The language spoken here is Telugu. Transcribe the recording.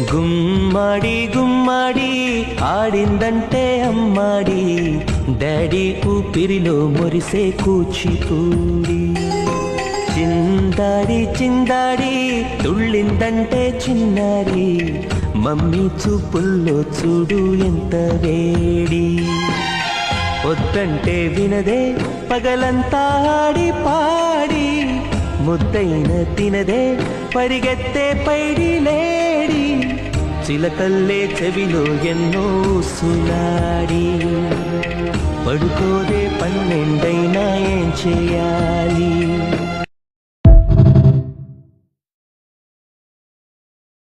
గుమ్మడి గుమ్మడి ఆడిందంటే అమ్మాడి, డాడీ ఊపిరిలో మురిసే కూచిపూడి. చిందాడి చిందాడి తుళ్ళిందంటే చిన్నారి, మమ్మీ చూపుల్లో చూడు ఎంత వేడి. వద్దంటే వినదే పగలంతా ఆడి పాడి, ముద్దైన తినదే పరిగెత్తే పైడి లేడి. చిలకల్లే చెవిలో ఎన్నో సులాడి, పడుకోదే పన్నెండైనా ఏం చేయాలి.